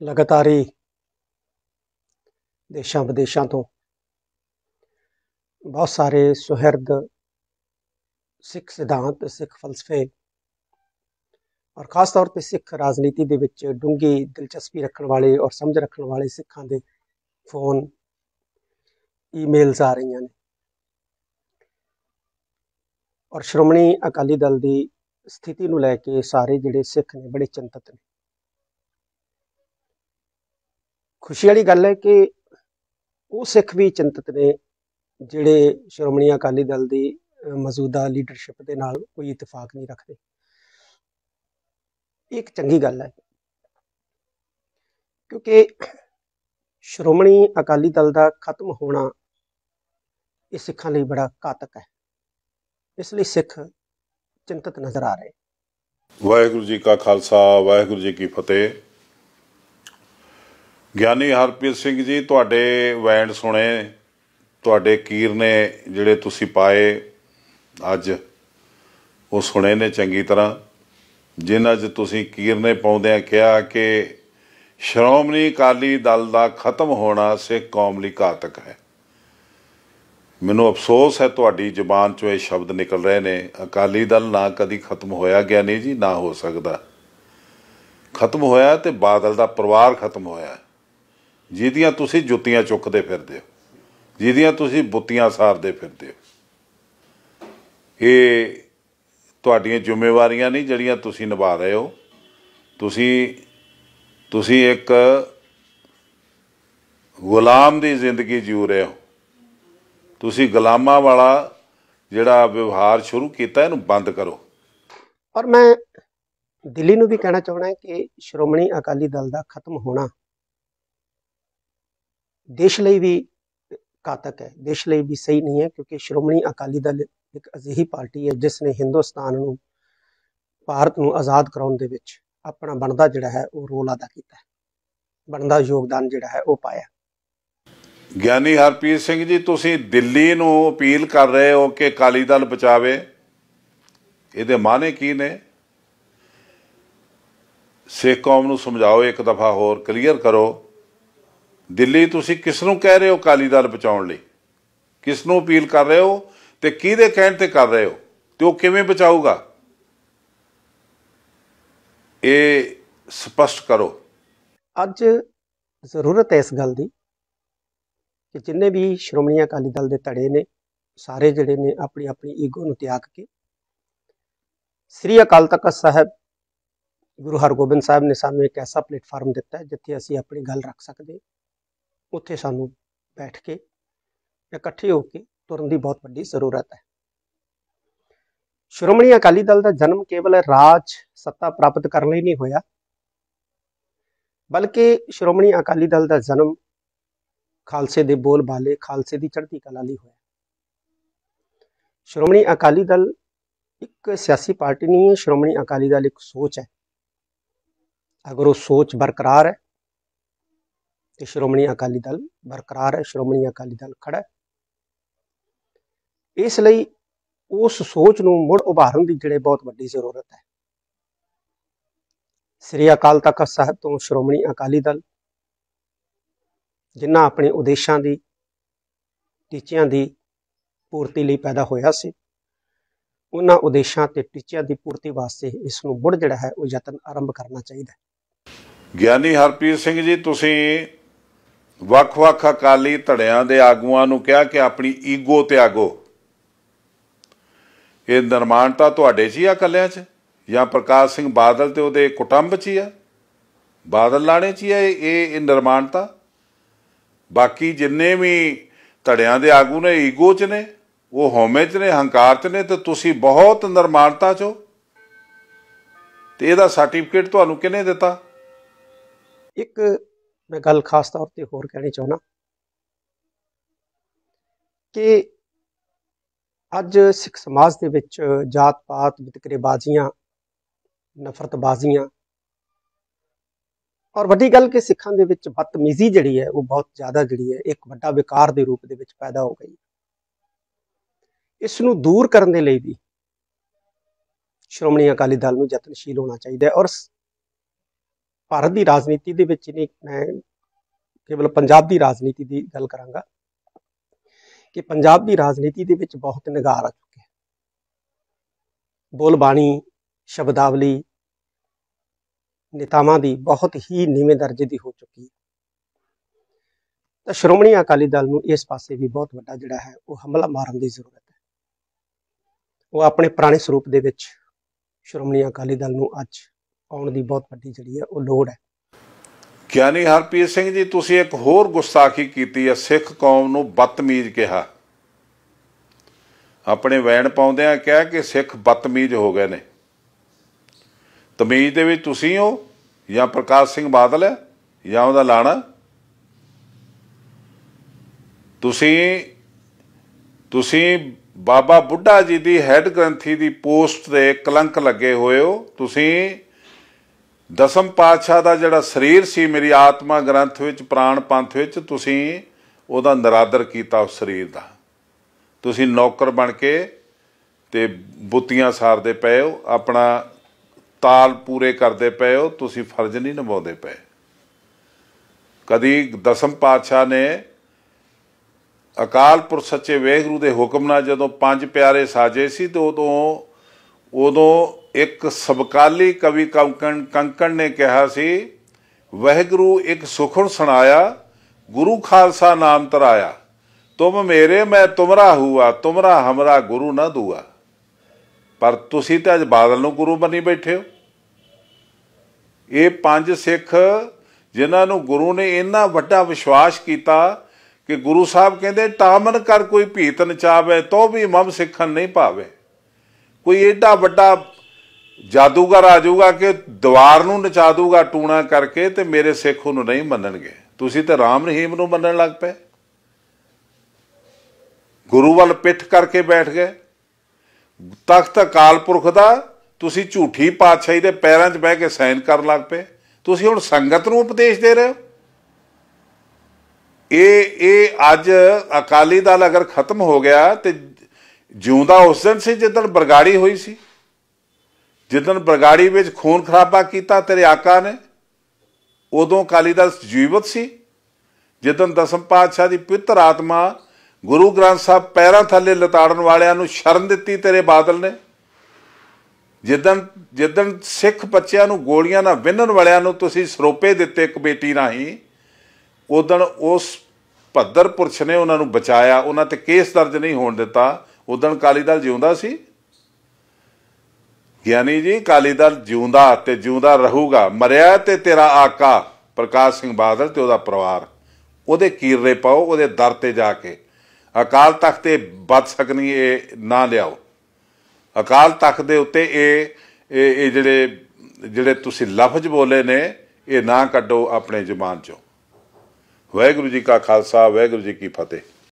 लगातार ही देशां विदेशां तो बहुत सारे सुहृद सिख सिद्धांत सिख फलसफे और खास तौर पर सिख राजनीति ਦੇ ਵਿੱਚ ਡੂੰਘੀ ਦਿਲਚਸਪੀ ਰੱਖਣ ਵਾਲੇ और समझ ਰੱਖਣ ਵਾਲੇ ਸਿੱਖਾਂ ਦੇ ਫੋਨ ਈਮੇਲਸ ਆ ਰਹੀਆਂ ਨੇ और ਸ਼੍ਰੋਮਣੀ ਅਕਾਲੀ ਦਲ ਦੀ ਸਥਿਤੀ ਨੂੰ ਲੈ ਕੇ ਸਾਰੇ ਜਿਹੜੇ ਸਿੱਖ ਨੇ ਬੜੇ ਚਿੰਤਤ ਨੇ। खुशी वाली गल है कि वो सिख भी चिंतित ने ਜਿਹੜੇ ਸ਼੍ਰੋਮਣੀ ਅਕਾਲੀ ਦਲ ਦੀ ਮੌਜੂਦਾ ਲੀਡਰਸ਼ਿਪ ਦੇ ਨਾਲ ਕੋਈ ਇਤਫਾਕ ਨਹੀਂ ਰੱਖਦੇ। एक चंगी गल है क्योंकि श्रोमणी अकाली दल का खत्म होना ये सिखां लिए बड़ा घातक है, इसलिए सिख चिंतित नजर आ रहे। वाहिगुरू जी का खालसा वाहिगुरू जी की फतेह। ਗਿਆਨੀ ਹਰਪ੍ਰੀਤ ਸਿੰਘ ਜੀ, ਤੁਹਾਡੇ ਵੈਂਡ ਸੁਣੇ, ਤੁਹਾਡੇ ਕੀਰ ਨੇ ਜਿਹੜੇ ਤੁਸੀਂ ਪਾਏ ਅੱਜ ਉਹ ਸੁਣੇ ਨੇ ਚੰਗੀ ਤਰ੍ਹਾਂ, ਜਿਨ੍ਹਾਂ 'ਚ ਤੁਸੀਂ ਕੀਰ ਨੇ ਪਾਉਂਦਿਆਂ ਕਿਹਾ ਕਿ ਸ਼੍ਰੋਮਣੀ ਅਕਾਲੀ ਦਲ ਦਾ ਖਤਮ ਹੋਣਾ ਸਿੱਖ ਕੌਮ ਲਈ ਘਾਤਕ ਹੈ। ਮੈਨੂੰ ਅਫਸੋਸ ਹੈ ਤੁਹਾਡੀ ਜ਼ੁਬਾਨ 'ਚੋਂ ਇਹ ਸ਼ਬਦ ਨਿਕਲ ਰਹੇ ਨੇ। ਅਕਾਲੀ ਦਲ ਨਾ ਕਦੀ ਖਤਮ ਹੋਇਆ ਗਿਆਨੀ ਜੀ, ਨਾ ਹੋ ਸਕਦਾ। ਖਤਮ ਹੋਇਆ ਤੇ ਬਾਦਲ ਦਾ ਪਰਿਵਾਰ ਖਤਮ ਹੋਇਆ, ਜਿਹਦੀਆਂ ਤੁਸੀਂ ਜੁੱਤੀਆਂ ਚੁੱਕਦੇ ਫਿਰਦੇ ਹੋ, ਜਿਹਦੀਆਂ ਤੁਸੀਂ ਬੁੱਤੀਆਂ ਸਾਰਦੇ ਫਿਰਦੇ ਹੋ। ਇਹ ਤੁਹਾਡੀਆਂ ਜ਼ਿੰਮੇਵਾਰੀਆਂ ਨਹੀਂ ਜਿਹੜੀਆਂ ਤੁਸੀਂ ਨਿਭਾ ਰਹੇ ਹੋ। ਤੁਸੀਂ ਇੱਕ ਗੁਲਾਮ ਦੀ ਜ਼ਿੰਦਗੀ ਜਿਉ ਰਹੇ ਹੋ। ਤੁਸੀਂ ਗੁਲਾਮਾਂ ਵਾਲਾ ਜਿਹੜਾ ਵਿਵਹਾਰ ਸ਼ੁਰੂ ਕੀਤਾ ਇਹਨੂੰ ਬੰਦ ਕਰੋ। और मैं दिल्ली ਨੂੰ भी कहना चाहना है कि श्रोमणी अकाली दल का खत्म होना देश ਲਈ भी घातक है, देश ਲਈ भी सही नहीं है, क्योंकि श्रोमणी अकाली दल एक अजिही पार्टी है जिसने हिंदुस्तान ਨੂੰ ਭਾਰਤ ਨੂੰ ਆਜ਼ਾਦ ਕਰਾਉਣ ਦੇ ਵਿੱਚ ਆਪਣਾ ਬਣਦਾ ਜਿਹੜਾ ਹੈ ਉਹ ਰੋਲ ਅਦਾ ਕੀਤਾ ਹੈ, ਬਣਦਾ ਯੋਗਦਾਨ ਜਿਹੜਾ ਹੈ ਉਹ ਪਾਇਆ। ਗਿਆਨੀ ਹਰਪ੍ਰੀਤ ਸਿੰਘ ਜੀ, ਤੁਸੀਂ ਦਿੱਲੀ ਨੂੰ ਅਪੀਲ ਕਰ ਰਹੇ ਹੋ ਕਿ ਅਕਾਲੀ ਦਲ ਬਚਾਵੇ, ਇਹਦੇ ਮਾਅਨੇ ਕੀ ਨੇ? ਸਿੱਖ ਕੌਮ ਨੂੰ ਸਮਝਾਓ, ਇੱਕ ਦਫਾ ਹੋਰ ਕਲੀਅਰ ਕਰੋ। ਦਿੱਲੀ ਤੁਸੀਂ ਕਿਸ ਨੂੰ ਕਹਿ ਰਹੇ ਹੋ ਅਕਾਲੀ ਦਲ ਬਚਾਉਣ ਲਈ? ਕਿਸ ਨੂੰ ਅਪੀਲ ਕਰ ਰਹੇ ਹੋ ਤੇ ਕਿਹਦੇ ਕਹਿਣ ਤੇ ਕਰ ਰਹੇ ਹੋ, ਤੇ ਉਹ ਕਿਵੇਂ ਬਚਾਊਗਾ? ਇਹ ਸਪਸ਼ਟ ਕਰੋ। ਅੱਜ ਜ਼ਰੂਰਤ ਹੈ ਇਸ ਗੱਲ ਦੀ ਕਿ ਜਿੰਨੇ ਵੀ ਸ਼੍ਰੋਮਣੀ ਅਕਾਲੀ ਦਲ ਦੇ ਧੜੇ ਨੇ, ਸਾਰੇ ਜਿਹੜੇ ਨੇ ਆਪਣੀ ਆਪਣੀ ਈਗੋ ਨੂੰ ਤਿਆਗ ਕੇ ਸ੍ਰੀ ਅਕਾਲ ਤਖਤ ਸਾਹਿਬ ਗੁਰੂ ਹਰਗੋਬਿੰਦ ਸਾਹਿਬ ਨੇ ਸਾਨੂੰ ਇੱਕ ਐਸਾ ਪਲੇਟਫਾਰਮ ਦਿੱਤਾ ਹੈ ਜਿੱਥੇ ਅਸੀਂ ਆਪਣੀ ਗੱਲ ਰੱਖ ਸਕਦੇ, ਉੱਥੇ ਸਾਨੂੰ ਬੈਠ ਕੇ ਇਕੱਠੇ ਹੋ ਕੇ ਤੁਰਨ ਦੀ ਬਹੁਤ ਵੱਡੀ ਜ਼ਰੂਰਤ ਹੈ। ਸ਼੍ਰੋਮਣੀ ਅਕਾਲੀ ਦਲ ਦਾ ਜਨਮ ਕੇਵਲ ਰਾਜ ਸੱਤਾ ਪ੍ਰਾਪਤ ਕਰਨ ਲਈ ਨਹੀਂ ਹੋਇਆ, ਬਲਕਿ ਸ਼੍ਰੋਮਣੀ ਅਕਾਲੀ ਦਲ ਦਾ ਜਨਮ ਖਾਲਸੇ ਦੇ ਬੋਲ ਬਾਲੇ, ਖਾਲਸੇ ਦੀ ਚੜ੍ਹਦੀ ਕਲਾ ਲਈ ਹੋਇਆ। ਸ਼੍ਰੋਮਣੀ ਅਕਾਲੀ ਦਲ ਇੱਕ ਸਿਆਸੀ ਪਾਰਟੀ ਨਹੀਂ ਹੈ, ਸ਼੍ਰੋਮਣੀ ਅਕਾਲੀ ਦਲ ਇੱਕ ਸੋਚ ਹੈ। ਅਗਰ ਉਹ ਸੋਚ ਬਰਕਰਾਰ ਹੈ ਤੇ ਸ਼੍ਰੋਮਣੀ ਅਕਾਲੀ ਦਲ ਬਰਕਰਾਰ ਹੈ, ਸ਼੍ਰੋਮਣੀ ਅਕਾਲੀ ਦਲ ਖੜਾ ਹੈ। ਇਸ ਲਈ ਉਸ ਸੋਚ ਨੂੰ ਮੁੜ ਉਭਾਰਨ ਦੀ ਜਿਹੜੇ ਬਹੁਤ ਵੱਡੀ ਜ਼ਰੂਰਤ ਹੈ। ਸ੍ਰੀ ਅਕਾਲ ਤਖਤ ਸਾਹਿਬ ਤੋਂ ਸ਼੍ਰੋਮਣੀ ਅਕਾਲੀ ਦਲ ਜਿਨ੍ਹਾਂ ਆਪਣੇ ਉਦੇਸ਼ਾਂ ਦੀ, ਟੀਚਿਆਂ ਦੀ ਪੂਰਤੀ ਲਈ ਪੈਦਾ ਹੋਇਆ ਸੀ, ਉਹਨਾਂ ਉਦੇਸ਼ਾਂ ਤੇ ਟੀਚਿਆਂ ਦੀ ਪੂਰਤੀ ਵਾਸਤੇ ਇਸ ਨੂੰ ਮੁੜ ਜਿਹੜਾ ਹੈ ਉਹ ਯਤਨ ਆਰੰਭ ਕਰਨਾ ਚਾਹੀਦਾ ਹੈ। ਗਿਆਨੀ ਹਰਪ੍ਰੀਤ ਸਿੰਘ ਜੀ, ਤੁਸੀਂ ਵੱਖ-ਵੱਖ ਅਕਾਲੀ ਧੜਿਆਂ ਦੇ ਆਗੂਆਂ ਨੂੰ ਕਿਹਾ ਕਿ ਆਪਣੀ ਈਗੋ ਤਿਆਗੋ। ਇਹ ਨਿਰਮਾਣਤਾ ਤੁਹਾਡੇ 'ਚ ਹੀ ਆ ਇਕੱਲਿਆਂ 'ਚ, ਜਾਂ ਪ੍ਰਕਾਸ਼ ਸਿੰਘ ਬਾਦਲ ਤੇ ਉਹਦੇ ਕੁਟੰਬ 'ਚ ਹੀ ਆ, ਬਾਦਲ ਲਾਣੇ 'ਚ ਹੀ ਆ ਇਹ ਨਿਰਮਾਣਤਾ? ਬਾਕੀ ਜਿੰਨੇ ਵੀ ਧੜਿਆਂ ਦੇ ਆਗੂ ਨੇ ਈਗੋ 'ਚ ਨੇ, ਉਹ ਹਉਮੈ 'ਚ ਨੇ, ਹੰਕਾਰ 'ਚ ਨੇ, ਤੇ ਤੁਸੀਂ ਬਹੁਤ ਨਿਰਮਾਣਤਾ 'ਚ ਹੋ। ਤੇ ਇਹਦਾ ਸਰਟੀਫਿਕੇਟ ਤੁਹਾਨੂੰ ਕਿਹਨੇ ਦਿੱਤਾ? ਇੱਕ ਮੈਂ ਗੱਲ ਖਾਸ ਤੌਰ ਤੇ ਹੋਰ ਕਹਿਣੀ ਚਾਹੁੰਦਾ ਕਿ ਅੱਜ ਸਿੱਖ ਸਮਾਜ ਦੇ ਵਿੱਚ ਜਾਤ ਪਾਤ, ਵਿਤਕਰੇਬਾਜ਼ੀਆਂ, ਨਫ਼ਰਤਬਾਜ਼ੀਆਂ ਔਰ ਵੱਡੀ ਗੱਲ ਕਿ ਸਿੱਖਾਂ ਦੇ ਵਿੱਚ ਬਦਤਮੀਜ਼ੀ ਜਿਹੜੀ ਹੈ ਉਹ ਬਹੁਤ ਜ਼ਿਆਦਾ ਜਿਹੜੀ ਹੈ ਇੱਕ ਵੱਡਾ ਵਿਕਾਰ ਦੇ ਰੂਪ ਦੇ ਵਿੱਚ ਪੈਦਾ ਹੋ ਗਈ। ਇਸ ਨੂੰ ਦੂਰ ਕਰਨ ਦੇ ਲਈ ਵੀ ਸ਼੍ਰੋਮਣੀ ਅਕਾਲੀ ਦਲ ਨੂੰ ਯਤਨਸ਼ੀਲ ਹੋਣਾ ਚਾਹੀਦਾ ਹੈ। ਔਰ ਭਾਰਤ ਦੀ ਰਾਜਨੀਤੀ ਦੇ ਵਿੱਚ ਨਹੀਂ, ਮੈਂ ਕੇਵਲ ਪੰਜਾਬ ਦੀ ਰਾਜਨੀਤੀ ਦੀ ਗੱਲ ਕਰਾਂਗਾ ਕਿ ਪੰਜਾਬ ਦੀ ਰਾਜਨੀਤੀ ਦੇ ਵਿੱਚ ਬਹੁਤ ਨਿਗਾਰ ਆ ਚੁੱਕੇ ਹੈ। ਬੋਲਬਾਣੀ, ਸ਼ਬਦਾਵਲੀ ਨੇਤਾਵਾਂ ਦੀ ਬਹੁਤ ਹੀ ਨੀਵੇਂ ਦਰਜੇ ਦੀ ਹੋ ਚੁੱਕੀ ਹੈ। ਤਾਂ ਸ਼੍ਰੋਮਣੀ ਅਕਾਲੀ ਦਲ ਨੂੰ ਇਸ ਪਾਸੇ ਵੀ ਬਹੁਤ ਵੱਡਾ ਜਿਹੜਾ ਹੈ ਉਹ ਹਮਲਾ ਮਾਰਨ ਦੀ ਜ਼ਰੂਰਤ ਹੈ। ਉਹ ਆਪਣੇ ਪੁਰਾਣੇ ਸਰੂਪ ਦੇ ਵਿੱਚ ਸ਼੍ਰੋਮਣੀ ਅਕਾਲੀ ਦਲ ਨੂੰ ਅੱਜ ਆਉਣ ਦੀ ਬਹੁਤ ਵੱਡੀ ਜਿਹੜੀ ਹੈ ਉਹ ਲੋੜ ਹੈ। ਗਿਆਨੀ ਹਰਪ੍ਰੀਤ ਸਿੰਘ ਜੀ, ਤੁਸੀਂ ਇੱਕ ਹੋਰ ਗੁਸਤਾਖੀ ਕੀਤੀ ਹੈ, ਸਿੱਖ ਕੌਮ ਨੂੰ ਬਦਤਮੀਜ਼ ਕਿਹਾ। ਆਪਣੇ ਵੈਣ ਪਾਉਂਦਿਆਂ ਕਿਹਾ ਕਿ ਸਿੱਖ ਬਦਤਮੀਜ਼ ਹੋ ਗਏ ਨੇ। ਤਮੀਜ਼ ਦੇ ਵਿੱਚ ਤੁਸੀਂ ਹੋ ਜਾਂ ਪ੍ਰਕਾਸ਼ ਸਿੰਘ ਬਾਦਲ ਹੈ ਜਾਂ ਉਹਦਾ ਲਾਣਾ? ਤੁਸੀਂ ਬਾਬਾ ਬੁੱਢਾ ਜੀ ਦੀ ਹੈੱਡ ਗ੍ਰੰਥੀ ਦੀ ਪੋਸਟ ਤੇ ਕਲੰਕ ਲੱਗੇ ਹੋਏ ਹੋ। ਤੁਸੀਂ ਦਸਮ ਪਾਤਸ਼ਾਹ ਦਾ ਜਿਹੜਾ ਸਰੀਰ ਸੀ, ਮੇਰੀ ਆਤਮਾ ਗ੍ਰੰਥ ਵਿੱਚ, ਪ੍ਰਾਣ ਪੰਥ ਵਿੱਚ, ਤੁਸੀਂ ਉਹਦਾ ਨਿਰਾਦਰ ਕੀਤਾ। ਉਸ ਸਰੀਰ ਦਾ ਤੁਸੀਂ ਨੌਕਰ ਬਣ ਕੇ ਤੇ ਬੁੱਤੀਆਂ ਸਾਰਦੇ ਪਏ ਹੋ, ਆਪਣਾ ਤਾਲ ਪੂਰੇ ਕਰਦੇ ਪਏ ਹੋ, ਤੁਸੀਂ ਫਰਜ਼ ਨਹੀਂ ਨਿਭਾਉਂਦੇ ਪਏ। ਕਦੀ ਦਸਮ ਪਾਤਸ਼ਾਹ ਨੇ ਅਕਾਲ ਪੁਰਖ ਸੱਚੇ ਵਾਹਿਗੁਰੂ ਦੇ ਹੁਕਮ ਨਾਲ ਜਦੋਂ ਪੰਜ ਪਿਆਰੇ ਸਾਜੇ ਸੀ ਤੇ ਉਦੋਂ ਇੱਕ ਸਮਕਾਲੀ ਕਵੀ ਕੰਕਣ ਨੇ ਕਿਹਾ ਸੀ, ਵਾਹਿਗੁਰੂ ਇੱਕ ਸੁਖਣ ਸੁਣਾਇਆ, ਗੁਰੂ ਖਾਲਸਾ ਨਾਮ ਧਰਾਇਆ, ਤੁਮ ਮੇਰੇ ਮੈਂ ਤੁਮਰਾ ਹੁਆ, ਤੁਮਰਾ ਹਮਰਾ ਗੁਰੂ ਨਾ ਦੂਆ। ਪਰ ਤੁਸੀਂ ਤਾਂ ਅੱਜ ਬਾਦਲ ਨੂੰ ਗੁਰੂ ਬਣੀ ਬੈਠੇ ਹੋ। ਇਹ ਪੰਜ ਸਿੱਖ ਜਿਨ੍ਹਾਂ ਨੂੰ ਗੁਰੂ ਨੇ ਇੰਨਾ ਵੱਡਾ ਵਿਸ਼ਵਾਸ ਕੀਤਾ ਕਿ ਗੁਰੂ ਸਾਹਿਬ ਕਹਿੰਦੇ, ਟਾਮਨ ਕਰ ਕੋਈ ਭੀਤ ਨਚਾਵੇ, ਤੋ ਵੀ ਮਮ ਸਿੱਖਣ ਨਹੀਂ ਭਾਵੇ। ਕੋਈ ਏਡਾ ਵੱਡਾ ਜਾਦੂਗਰ ਆ ਜਾਊਗਾ ਕਿ ਦੀਵਾਰ ਨੂੰ ਨਚਾ ਦੂਗਾ ਟੂਣਾ ਕਰਕੇ, ਤੇ ਮੇਰੇ ਸਿੱਖ ਉਹਨੂੰ ਨਹੀਂ ਮੰਨਣਗੇ। ਤੁਸੀਂ ਤਾਂ ਰਾਮ ਰਹੀਮ ਨੂੰ ਮੰਨਣ ਲੱਗ ਪਏ, ਗੁਰੂ ਵੱਲ ਪਿੱਠ ਕਰਕੇ ਬੈਠ ਗਏ। ਤਖਤ ਅਕਾਲ ਪੁਰਖ ਦਾ ਤੁਸੀਂ ਝੂਠੀ ਪਾਤਸ਼ਾਹੀ ਦੇ ਪੈਰਾਂ 'ਚ ਬਹਿ ਕੇ ਸਾਈਨ ਕਰਨ ਲੱਗ ਪਏ। ਤੁਸੀਂ ਹੁਣ ਸੰਗਤ ਨੂੰ ਉਪਦੇਸ਼ ਦੇ ਰਹੇ ਹੋ। ਇਹ ਅੱਜ ਅਕਾਲੀ ਦਲ ਅਗਰ ਖਤਮ ਹੋ ਗਿਆ ਤੇ ਜਿਉਂਦਾ ਉਸ ਦਿਨ ਸੀ ਜਿੱਦਣ ਬਰਗਾੜੀ ਹੋਈ ਸੀ, ਜਿੱਦਣ ਬਰਗਾੜੀ ਵਿੱਚ ਖੂਨ ਖਰਾਬਾ ਕੀਤਾ ਤੇਰੇ ਆਕਾ ਨੇ, ਉਦੋਂ ਅਕਾਲੀ ਦਲ ਜੀਵਤ ਸੀ। ਜਿੱਦਣ ਦਸਮ ਪਾਤਸ਼ਾਹ ਦੀ ਪਵਿੱਤਰ ਆਤਮਾ ਗੁਰੂ ਗ੍ਰੰਥ ਸਾਹਿਬ ਪੈਰਾਂ ਥੱਲੇ ਲਤਾੜਨ ਵਾਲਿਆਂ ਨੂੰ ਸ਼ਰਨ ਦਿੱਤੀ ਤੇਰੇ ਬਾਦਲ ਨੇ, ਜਿੱਦਣ ਸਿੱਖ ਬੱਚਿਆਂ ਨੂੰ ਗੋਲੀਆਂ ਨਾਲ ਵਿੰਨਣ ਵਾਲਿਆਂ ਨੂੰ ਤੁਸੀਂ ਸਰੋਪੇ ਦਿੱਤੇ ਕਮੇਟੀ ਰਾਹੀਂ, ਉਦਣ ਉਸ ਭੱਦਰ ਪੁਰਸ਼ ਨੇ ਉਹਨਾਂ ਨੂੰ ਬਚਾਇਆ, ਉਹਨਾਂ ਤੇ ਕੇਸ ਦਰਜ ਨਹੀਂ ਹੋਣ ਦਿੱਤਾ। ਉਦਣ ਅਕਾਲੀ ਦਲ ਜਿਉਂਦਾ ਸੀ। ਗਿਆਨੀ ਜੀ, ਅਕਾਲੀ ਦਲ ਜਿਉਂਦਾ ਤੇ ਜਿਉਂਦਾ ਰਹੂਗਾ। ਮਰਿਆ ਤੇ ਤੇਰਾ ਆਕਾ ਪ੍ਰਕਾਸ਼ ਸਿੰਘ ਬਾਦਲ ਤੇ ਉਹਦਾ ਪਰਿਵਾਰ, ਉਹਦੇ ਕੀਰਨੇ ਪਾਓ, ਉਹਦੇ ਦਰ ਤੇ ਜਾ ਕੇ। ਅਕਾਲ ਤਖਤ ਤੇ ਬਦ ਸਕਣੀ ਇਹ ਨਾ ਲਿਆਓ। ਅਕਾਲ ਤਖਤ ਦੇ ਉੱਤੇ ਇਹ ਜਿਹੜੇ ਤੁਸੀਂ ਲਫ਼ਜ਼ ਬੋਲੇ ਨੇ, ਇਹ ਨਾ ਕੱਢੋ ਆਪਣੇ ਜ਼ੁਬਾਨ ਚੋਂ। ਵਾਹਿਗੁਰੂ ਜੀ ਕਾ ਖਾਲਸਾ, ਵਾਹਿਗੁਰੂ ਜੀ ਕੀ ਫਤਿਹ।